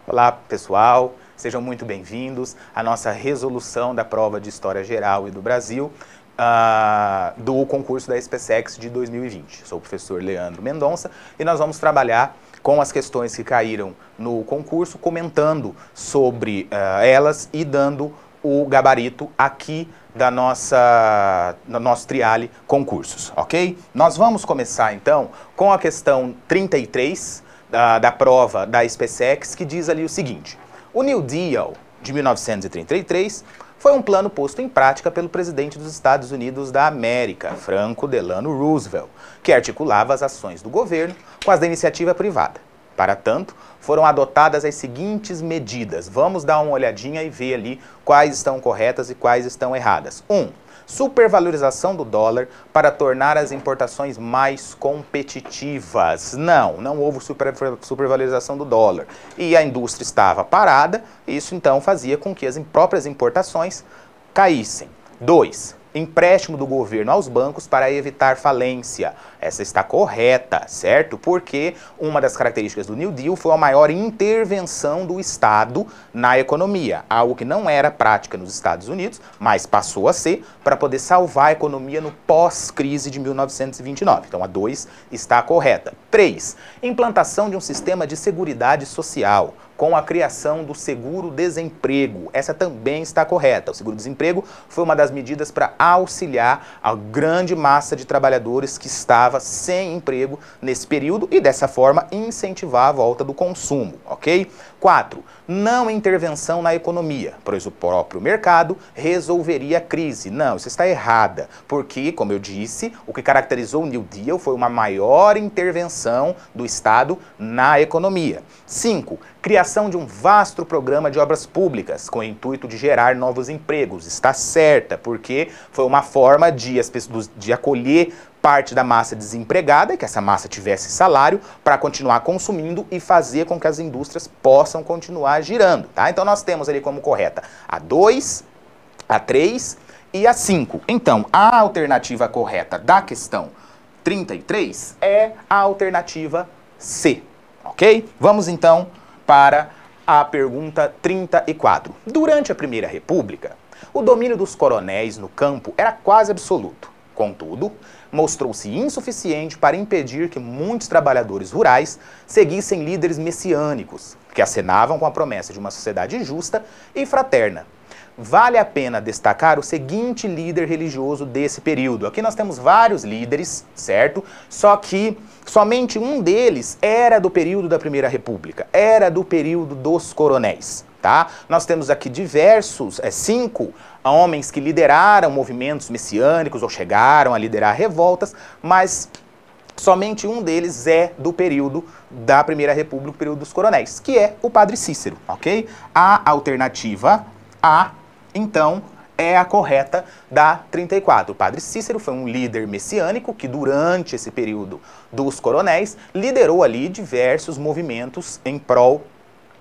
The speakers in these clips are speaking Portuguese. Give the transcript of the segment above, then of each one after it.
Olá, pessoal. Sejam muito bem-vindos à nossa resolução da prova de História Geral e do Brasil do concurso da SpaceX de 2020. Sou o professor Leandro Mendonça e nós vamos trabalhar com as questões que caíram no concurso, comentando sobre elas e dando o gabarito aqui do nosso Triale Concursos, ok? Nós vamos começar então com a questão 33 da prova da SpaceX, que diz ali o seguinte: o New Deal de 1933 foi um plano posto em prática pelo presidente dos Estados Unidos da América, Franklin Delano Roosevelt, que articulava as ações do governo com as da iniciativa privada. Para tanto, foram adotadas as seguintes medidas. Vamos dar uma olhadinha e ver ali quais estão corretas e quais estão erradas. 1. Supervalorização do dólar para tornar as importações mais competitivas. Não houve supervalorização do dólar. E a indústria estava parada, e isso então fazia com que as próprias importações caíssem. 2. Empréstimo do governo aos bancos para evitar falência. Essa está correta, certo? Porque uma das características do New Deal foi a maior intervenção do Estado na economia, algo que não era prática nos Estados Unidos, mas passou a ser para poder salvar a economia no pós-crise de 1929. Então a 2 está correta. 3. Implantação de um sistema de seguridade social, com a criação do seguro-desemprego. Essa também está correta. O seguro-desemprego foi uma das medidas para auxiliar a grande massa de trabalhadores que estava sem emprego nesse período e, dessa forma, incentivar a volta do consumo, ok? 4. Não intervenção na economia, pois o próprio mercado resolveria a crise. Não, isso está errada, porque, como eu disse, o que caracterizou o New Deal foi uma maior intervenção do Estado na economia. 5. Criação de um vasto programa de obras públicas com o intuito de gerar novos empregos. Está certa, porque foi uma forma de acolher parte da massa desempregada, e que essa massa tivesse salário para continuar consumindo e fazer com que as indústrias possam continuar girando, tá? Então nós temos ali como correta a 2, a 3 e a 5. Então, a alternativa correta da questão 33 é a alternativa C, ok? Vamos então para a pergunta 34. Durante a Primeira República, o domínio dos coronéis no campo era quase absoluto. Contudo, mostrou-se insuficiente para impedir que muitos trabalhadores rurais seguissem líderes messiânicos, que acenavam com a promessa de uma sociedade justa e fraterna. Vale a pena destacar o seguinte líder religioso desse período. Aqui nós temos vários líderes, certo? Só que somente um deles era do período da Primeira República, era do período dos coronéis, tá? Nós temos aqui diversos, 5 homens que lideraram movimentos messiânicos ou chegaram a liderar revoltas, mas somente um deles é do período da Primeira República, o período dos coronéis, que é o Padre Cícero, ok? A alternativa A, então, é a correta da 34. O Padre Cícero foi um líder messiânico que, durante esse período dos coronéis, liderou ali diversos movimentos em prol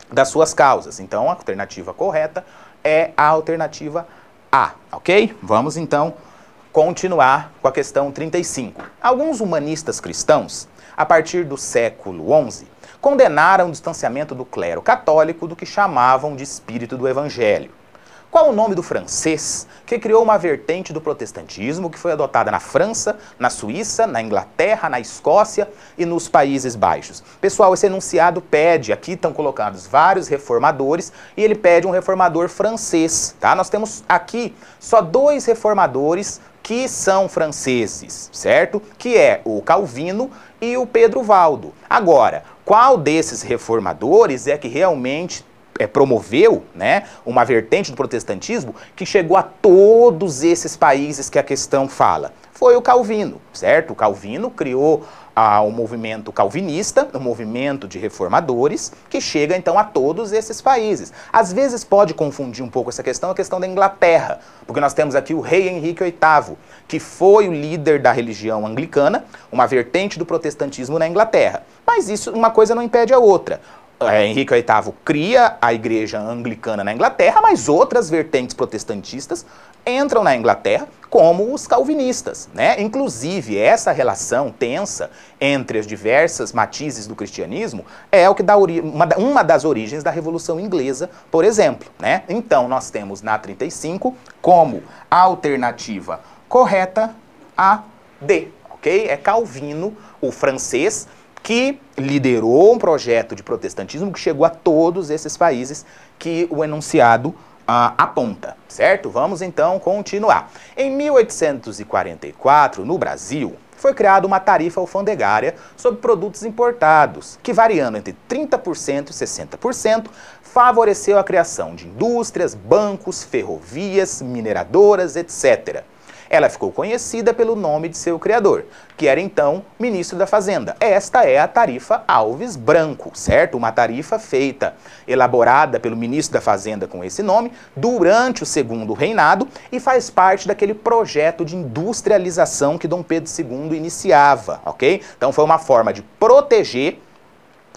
das suas causas. Então, a alternativa correta é a alternativa A, ok? Vamos, então, continuar com a questão 35. Alguns humanistas cristãos, a partir do século XI, condenaram o distanciamento do clero católico do que chamavam de espírito do evangelho. Qual o nome do francês que criou uma vertente do protestantismo que foi adotada na França, na Suíça, na Inglaterra, na Escócia e nos Países Baixos? Pessoal, esse enunciado pede, aqui estão colocados vários reformadores, e ele pede um reformador francês, tá? Nós temos aqui só 2 reformadores que são franceses, certo? Que é o Calvino e o Pedro Valdo. Agora, qual desses reformadores é que realmente promoveu, né, uma vertente do protestantismo que chegou a todos esses países que a questão fala? Foi o Calvino, certo? O Calvino criou o movimento calvinista, um movimento de reformadores, que chega então a todos esses países. Às vezes pode confundir um pouco essa questão, a questão da Inglaterra, porque nós temos aqui o rei Henrique VIII, que foi o líder da religião anglicana, uma vertente do protestantismo na Inglaterra. Mas isso, uma coisa não impede a outra. Henrique VIII cria a igreja anglicana na Inglaterra, mas outras vertentes protestantistas entram na Inglaterra, como os calvinistas, né? Inclusive, essa relação tensa entre as diversas matizes do cristianismo é o que dá uma das origens da Revolução Inglesa, por exemplo, né? Então, nós temos na 35 como alternativa correta a D, ok? É Calvino, o francês, que liderou um projeto de protestantismo que chegou a todos esses países que o enunciado aponta, certo? Vamos então continuar. Em 1844, no Brasil, foi criada uma tarifa alfandegária sobre produtos importados, que variando entre 30% e 60%, favoreceu a criação de indústrias, bancos, ferrovias, mineradoras, etc. Ela ficou conhecida pelo nome de seu criador, que era então ministro da Fazenda. Esta é a tarifa Alves Branco, certo? Uma tarifa feita, elaborada pelo ministro da Fazenda com esse nome, durante o segundo reinado, e faz parte daquele projeto de industrialização que Dom Pedro II iniciava, ok? Então foi uma forma de proteger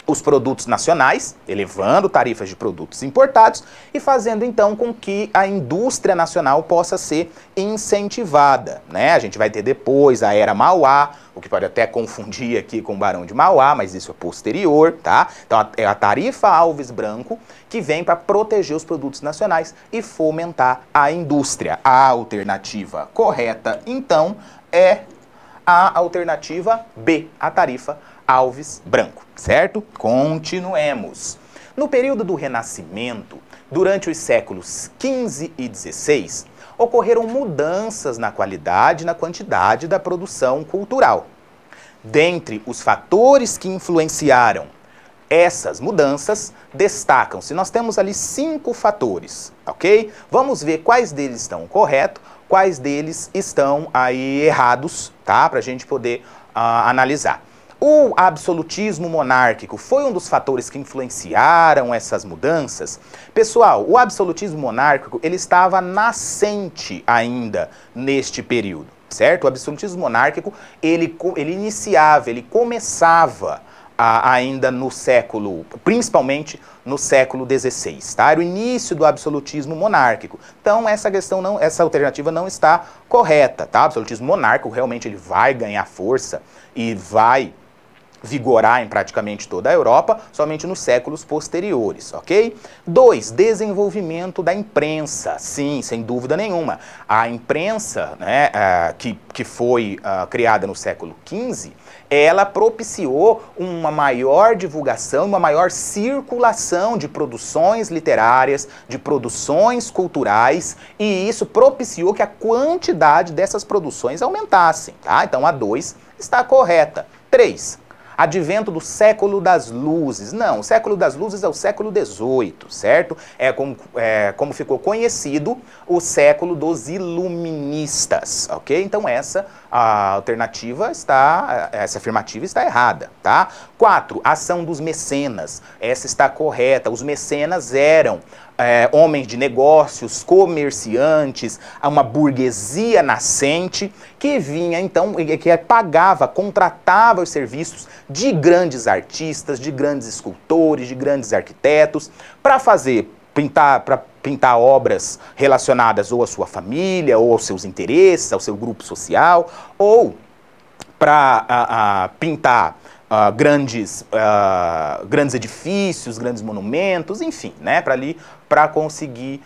os produtos nacionais, elevando tarifas de produtos importados e fazendo então com que a indústria nacional possa ser incentivada, né? A gente vai ter depois a Era Mauá, o que pode até confundir aqui com o Barão de Mauá, mas isso é posterior, tá? Então é a tarifa Alves Branco que vem para proteger os produtos nacionais e fomentar a indústria. A alternativa correta, então, é a alternativa B, a tarifa Alves Branco, certo? Continuemos. No período do Renascimento, durante os séculos XV e XVI, ocorreram mudanças na qualidade e na quantidade da produção cultural. Dentre os fatores que influenciaram essas mudanças, destacam-se, nós temos ali 5 fatores, ok? Vamos ver quais deles estão corretos, quais deles estão aí errados, tá? Para a gente poder analisar. O absolutismo monárquico foi um dos fatores que influenciaram essas mudanças. Pessoal, o absolutismo monárquico, ele estava nascente ainda neste período, certo? O absolutismo monárquico, ele começava ainda no século, principalmente no século XVI, tá? Era o início do absolutismo monárquico. Então, essa alternativa não está correta, tá? O absolutismo monárquico realmente ele vai ganhar força e vai vigorar em praticamente toda a Europa, somente nos séculos posteriores, ok? 2, desenvolvimento da imprensa. Sim, sem dúvida nenhuma. A imprensa, né, que foi criada no século XV, ela propiciou uma maior divulgação, uma maior circulação de produções literárias, de produções culturais, e isso propiciou que a quantidade dessas produções aumentassem, tá? Então a 2 está correta. 3, advento do século das luzes. Não, o século das luzes é o século XVIII, certo? Como ficou conhecido o século dos iluministas, ok? Então essa essa afirmativa está errada, tá? 4, ação dos mecenas. Essa está correta. Os mecenas eram homens de negócios, comerciantes, uma burguesia nascente que vinha então, que pagava, contratava os serviços de grandes artistas, de grandes escultores, de grandes arquitetos, para pintar obras relacionadas ou à sua família, ou aos seus interesses, ao seu grupo social, ou para pintar grandes edifícios, grandes monumentos, enfim, né, para conseguir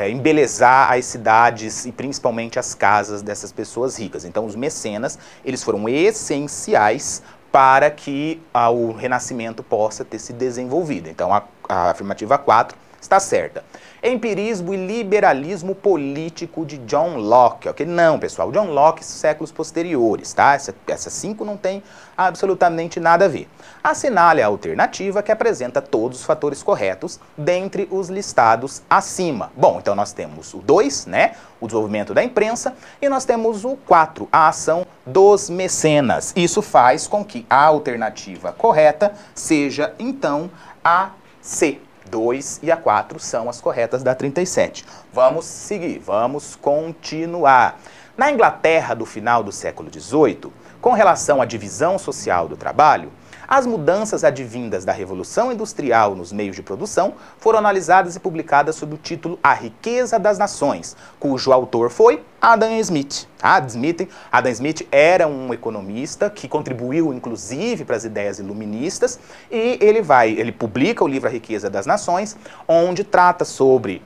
embelezar as cidades e principalmente as casas dessas pessoas ricas. Então os mecenas, eles foram essenciais para que o Renascimento possa ter se desenvolvido. Então a afirmativa 4 está certa. Empirismo e liberalismo político de John Locke, ok? Não, pessoal, John Locke, séculos posteriores, tá? Essa 5 não tem absolutamente nada a ver. Assinale a alternativa que apresenta todos os fatores corretos dentre os listados acima. Bom, então nós temos o 2, né? O desenvolvimento da imprensa, e nós temos o 4, a ação dos mecenas. Isso faz com que a alternativa correta seja, então, a C. 2 e a 4 são as corretas da 37. Vamos seguir, vamos continuar. Na Inglaterra do final do século XVIII, com relação à divisão social do trabalho, As mudanças advindas da Revolução Industrial nos meios de produção foram analisadas e publicadas sob o título A Riqueza das Nações, cujo autor foi Adam Smith. Adam Smith era um economista que contribuiu, inclusive, para as ideias iluministas, e ele publica o livro A Riqueza das Nações, onde trata sobre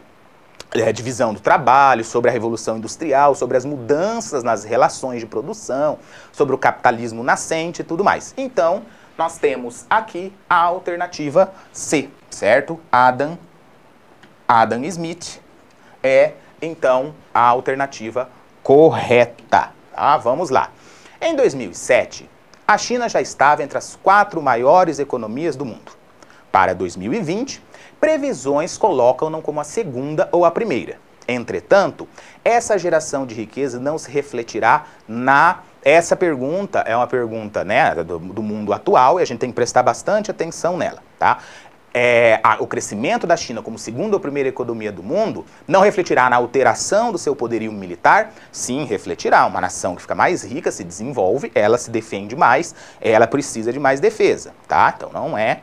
divisão do trabalho, sobre a Revolução Industrial, sobre as mudanças nas relações de produção, sobre o capitalismo nascente e tudo mais. Então, nós temos aqui a alternativa C, certo? Adam Smith é, então, a alternativa correta. Tá? Vamos lá. Em 2007, a China já estava entre as 4 maiores economias do mundo. Para 2020, previsões colocam-no como a segunda ou a primeira. Entretanto, essa geração de riqueza não se refletirá na... Essa pergunta é uma pergunta, né, do mundo atual, e a gente tem que prestar bastante atenção nela, tá? O crescimento da China como segunda ou primeira economia do mundo não refletirá na alteração do seu poderio militar? Sim, refletirá. Uma nação que fica mais rica se desenvolve, ela se defende mais, ela precisa de mais defesa, tá? Então não é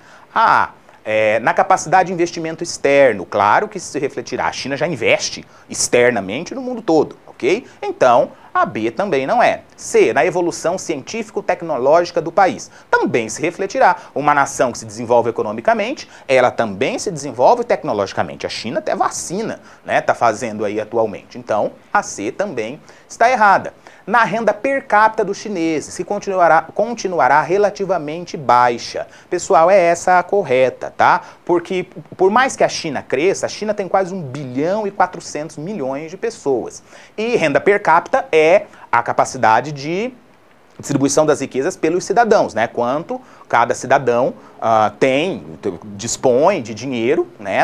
na capacidade de investimento externo, claro que isso se refletirá. A China já investe externamente no mundo todo, ok? Então, a B também não é. C, na evolução científico-tecnológica do país. Também se refletirá. Uma nação que se desenvolve economicamente, ela também se desenvolve tecnologicamente. A China até vacina, né, está fazendo aí atualmente. Então, a C também está errada. Na renda per capita dos chineses, que continuará relativamente baixa. Pessoal, é essa a correta, tá? Porque, por mais que a China cresça, a China tem quase 1 bilhão e 400 milhões de pessoas. E renda per capita é a capacidade de distribuição das riquezas pelos cidadãos, né? Quanto cada cidadão dispõe de dinheiro, né,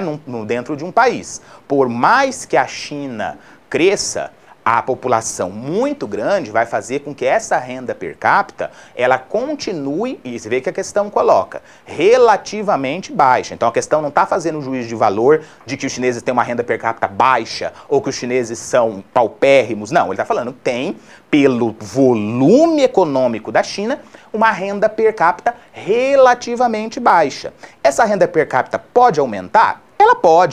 dentro de um país. Por mais que a China cresça, a população muito grande vai fazer com que essa renda per capita, ela continue, e você vê que a questão coloca, relativamente baixa. Então a questão não está fazendo um juízo de valor de que os chineses têm uma renda per capita baixa ou que os chineses são paupérrimos. Não, ele está falando que tem, pelo volume econômico da China, uma renda per capita relativamente baixa. Essa renda per capita pode aumentar?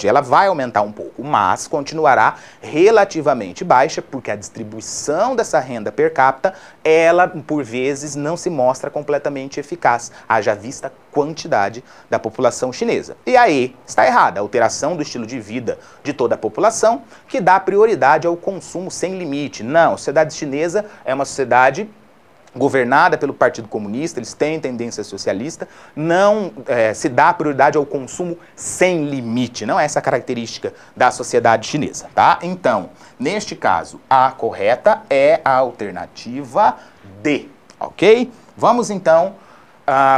Ela vai aumentar um pouco, mas continuará relativamente baixa, porque a distribuição dessa renda per capita, ela, por vezes, não se mostra completamente eficaz, haja vista a quantidade da população chinesa. E aí, está errada, a alteração do estilo de vida de toda a população, que dá prioridade ao consumo sem limite. Não, a sociedade chinesa é uma sociedade governada pelo Partido Comunista, eles têm tendência socialista, não se dá prioridade ao consumo sem limite, não é essa a característica da sociedade chinesa, tá? Então, neste caso, a correta é a alternativa D, ok? Vamos então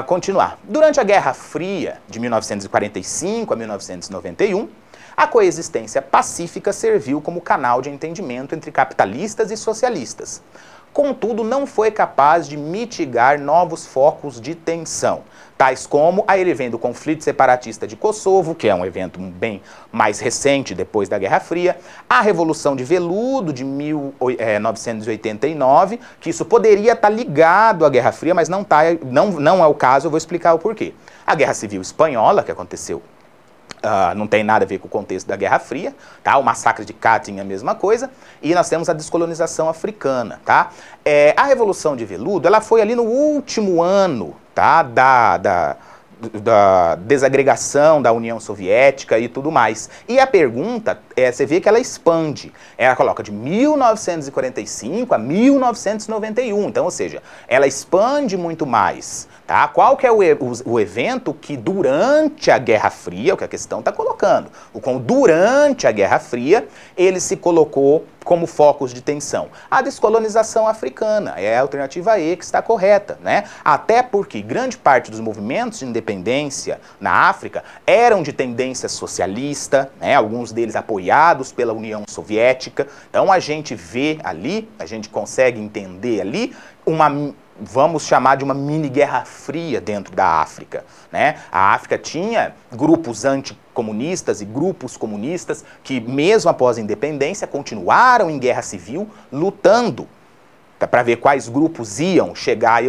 continuar. Durante a Guerra Fria, de 1945 a 1991, a coexistência pacífica serviu como canal de entendimento entre capitalistas e socialistas. Contudo, não foi capaz de mitigar novos focos de tensão, tais como a advento do conflito separatista de Kosovo, que é um evento bem mais recente depois da Guerra Fria, a Revolução de Veludo de 1989, que isso poderia estar ligado à Guerra Fria, mas não é o caso, eu vou explicar o porquê. A Guerra Civil Espanhola, que aconteceu não tem nada a ver com o contexto da Guerra Fria, tá? O massacre de Katyn é a mesma coisa, e nós temos a descolonização africana, tá? A Revolução de Veludo, ela foi ali no último ano, tá? Da desagregação da União Soviética e tudo mais. E a pergunta, você vê que ela expande. Ela coloca de 1945 a 1991. Então, ou seja, ela expande muito mais. Tá? Qual que é o evento que durante a Guerra Fria, o que a questão está colocando, durante a Guerra Fria, ele se colocou como focos de tensão? A descolonização africana é a alternativa E que está correta, né? Até porque grande parte dos movimentos de independência na África eram de tendência socialista, né? Alguns deles apoiados pela União Soviética. Então a gente vê ali, a gente consegue entender ali vamos chamar de uma mini guerra fria dentro da África, né? A África tinha grupos anticomunistas e grupos comunistas que, mesmo após a independência, continuaram em guerra civil, lutando para ver quais grupos iam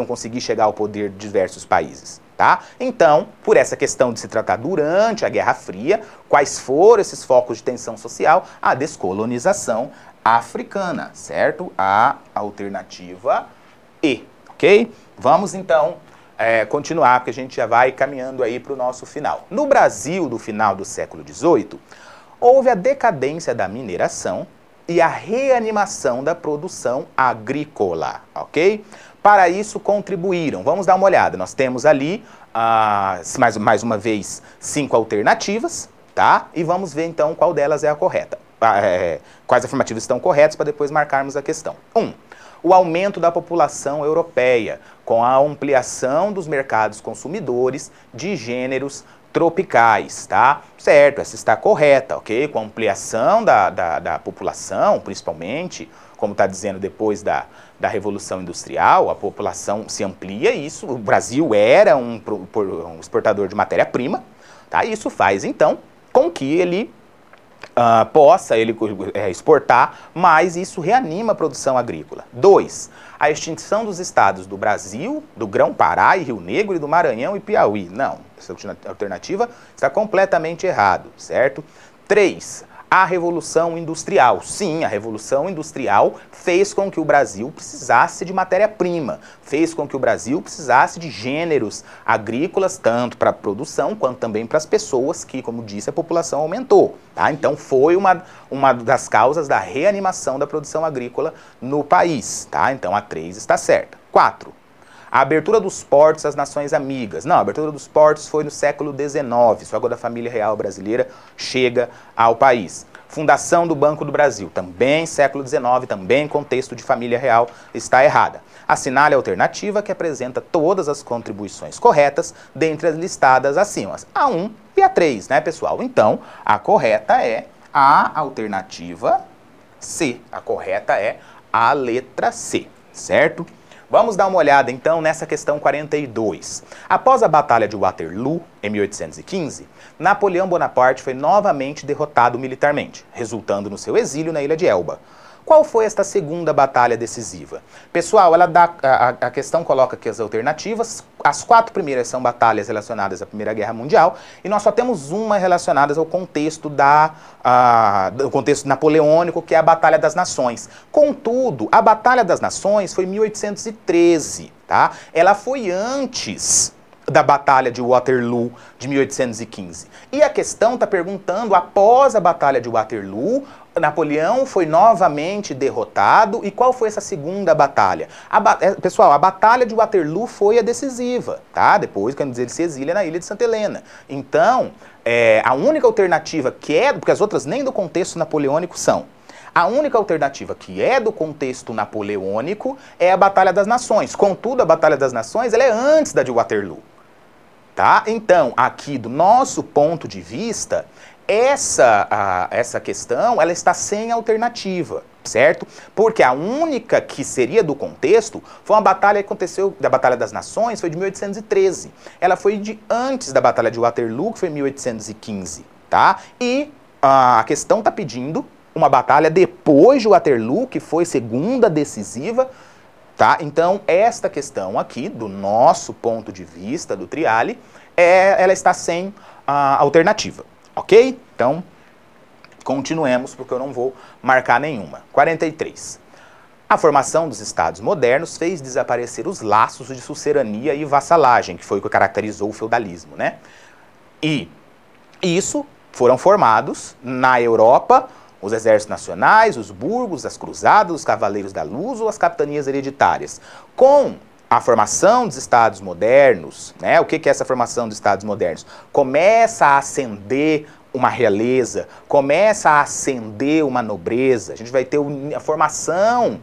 conseguir chegar ao poder de diversos países. tá? Então, por essa questão de se tratar durante a Guerra Fria, quais foram esses focos de tensão social? A descolonização africana, certo? A alternativa E, ok? Vamos então continuar, porque a gente já vai caminhando aí para o nosso final. No Brasil, do final do século XVIII, houve a decadência da mineração e a reanimação da produção agrícola, ok? Para isso contribuíram, vamos dar uma olhada, nós temos ali, mais uma vez, 5 alternativas, tá? E vamos ver então qual delas é a correta. Quais afirmativas estão corretas para depois marcarmos a questão. 1. O aumento da população europeia, com a ampliação dos mercados consumidores de gêneros tropicais, tá? Certo, essa está correta, ok? Com a ampliação da população, principalmente, como está dizendo depois da Revolução Industrial, a população se amplia, e isso, o Brasil era um exportador de matéria-prima, tá? Isso faz, então, com que ele possa exportar, mas isso reanima a produção agrícola. 2. A extinção dos estados do Brasil, do Grão-Pará e Rio Negro e do Maranhão e Piauí. Não, essa alternativa está completamente errado, certo? 3. A Revolução Industrial. Sim, a Revolução Industrial fez com que o Brasil precisasse de matéria-prima, fez com que o Brasil precisasse de gêneros agrícolas, tanto para a produção quanto também para as pessoas, que, como disse, a população aumentou. Tá? Então foi uma das causas da reanimação da produção agrícola no país. Tá? Então a 3 está certa. 4. A abertura dos portos às nações amigas. Não, a abertura dos portos foi no século XIX, só quando a família real brasileira chega ao país. Fundação do Banco do Brasil, também século XIX, também contexto de família real, está errada. Assinale a alternativa que apresenta todas as contribuições corretas dentre as listadas acima, a 1 e a 3, né, pessoal? Então, a correta é a alternativa C. A correta é a letra C, certo? Vamos dar uma olhada, então, nessa questão 42. Após a Batalha de Waterloo, em 1815, Napoleão Bonaparte foi novamente derrotado militarmente, resultando no seu exílio na ilha de Elba. Qual foi esta segunda batalha decisiva? Pessoal, a questão coloca aqui as alternativas. As 4 primeiras são batalhas relacionadas à Primeira Guerra Mundial e nós só temos uma relacionada ao contexto do contexto napoleônico, que é a Batalha das Nações. Contudo, a Batalha das Nações foi em 1813, tá? Ela foi antes da Batalha de Waterloo de 1815. E a questão está perguntando, após a Batalha de Waterloo, Napoleão foi novamente derrotado. E qual foi essa segunda batalha? Pessoal, a Batalha de Waterloo foi a decisiva, tá? Depois, quando ele se exilia na ilha de Santa Helena. Então, a única alternativa porque as outras nem do contexto napoleônico são. A única alternativa que é do contexto napoleônico é a Batalha das Nações. Contudo, a Batalha das Nações ela é antes da de Waterloo. Tá? Então, aqui do nosso ponto de vista, essa questão ela está sem alternativa, certo? Porque a única que seria do contexto foi uma batalha que aconteceu, da Batalha das Nações, foi de 1813. Ela foi antes da Batalha de Waterloo, que foi em 1815, tá? E a questão está pedindo uma batalha depois de Waterloo, que foi segunda decisiva, tá? Então, esta questão aqui, do nosso ponto de vista, do Triale, ela está sem alternativa, ok? Então, continuemos, porque eu não vou marcar nenhuma. 43. A formação dos estados modernos fez desaparecer os laços de sucerania e vassalagem, que foi o que caracterizou o feudalismo, né? E isso foram formados na Europa os exércitos nacionais, os burgos, as cruzadas, os cavaleiros da luz ou as capitanias hereditárias. Com a formação dos estados modernos, né, o que é essa formação dos estados modernos? Começa a ascender uma realeza, começa a ascender uma nobreza, a gente vai ter a formação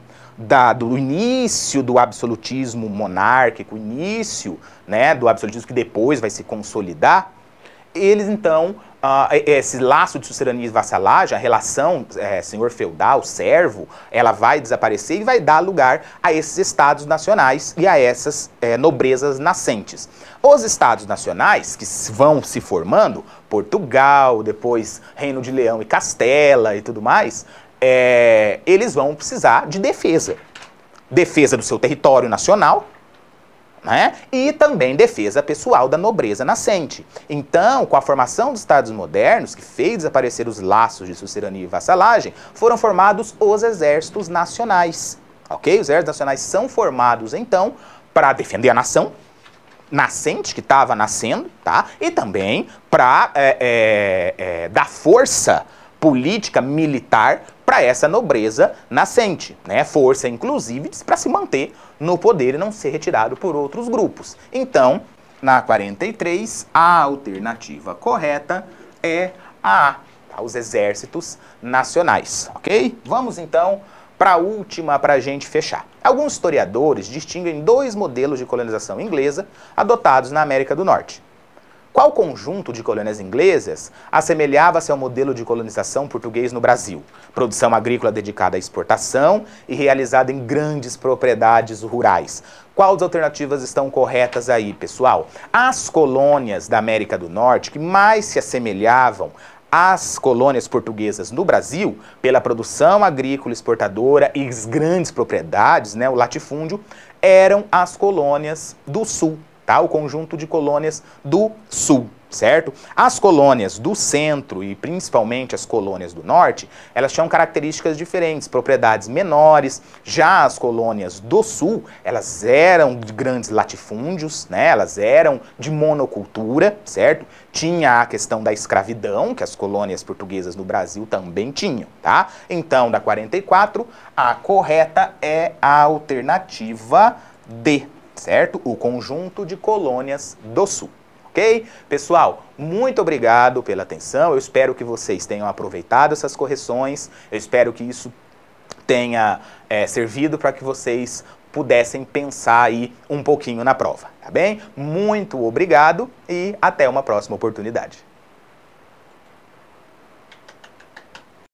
do início do absolutismo monárquico, o início, né, do absolutismo que depois vai se consolidar. Eles então, esse laço de sucerania e vassalagem, a relação senhor feudal, servo, ela vai desaparecer e vai dar lugar a esses estados nacionais e a essas nobrezas nascentes. Os estados nacionais que vão se formando, Portugal, depois Reino de Leão e Castela e tudo mais, eles vão precisar de defesa. Defesa do seu território nacional, né? E também defesa pessoal da nobreza nascente. Então, com a formação dos Estados modernos, que fez desaparecer os laços de suzerania e vassalagem, foram formados os exércitos nacionais. Ok? Os exércitos nacionais são formados, então, para defender a nação nascente, que estava nascendo, tá? E também para dar força política, militar para essa nobreza nascente, né? Força, inclusive, para se manter no poder e não ser retirado por outros grupos. Então, na 43, a alternativa correta é a A, os exércitos nacionais, ok? Vamos, então, para a última, para a gente fechar. Alguns historiadores distinguem dois modelos de colonização inglesa adotados na América do Norte. Qual conjunto de colônias inglesas assemelhava-se ao modelo de colonização português no Brasil? Produção agrícola dedicada à exportação e realizada em grandes propriedades rurais. Quais alternativas estão corretas aí, pessoal? As colônias da América do Norte que mais se assemelhavam às colônias portuguesas no Brasil, pela produção agrícola exportadora e as grandes propriedades, né, o latifúndio, eram as colônias do Sul. Tá? O conjunto de colônias do Sul, certo? As colônias do Centro e principalmente as colônias do Norte, elas tinham características diferentes, propriedades menores. Já as colônias do Sul, elas eram de grandes latifúndios, né? Elas eram de monocultura, certo? Tinha a questão da escravidão, que as colônias portuguesas no Brasil também tinham, tá? Então, da 44, a correta é a alternativa D. Certo? O conjunto de colônias do Sul. Ok? Pessoal, muito obrigado pela atenção. Eu espero que vocês tenham aproveitado essas correções. Eu espero que isso tenha servido para que vocês pudessem pensar aí um pouquinho na prova. Tá bem? Muito obrigado e até uma próxima oportunidade.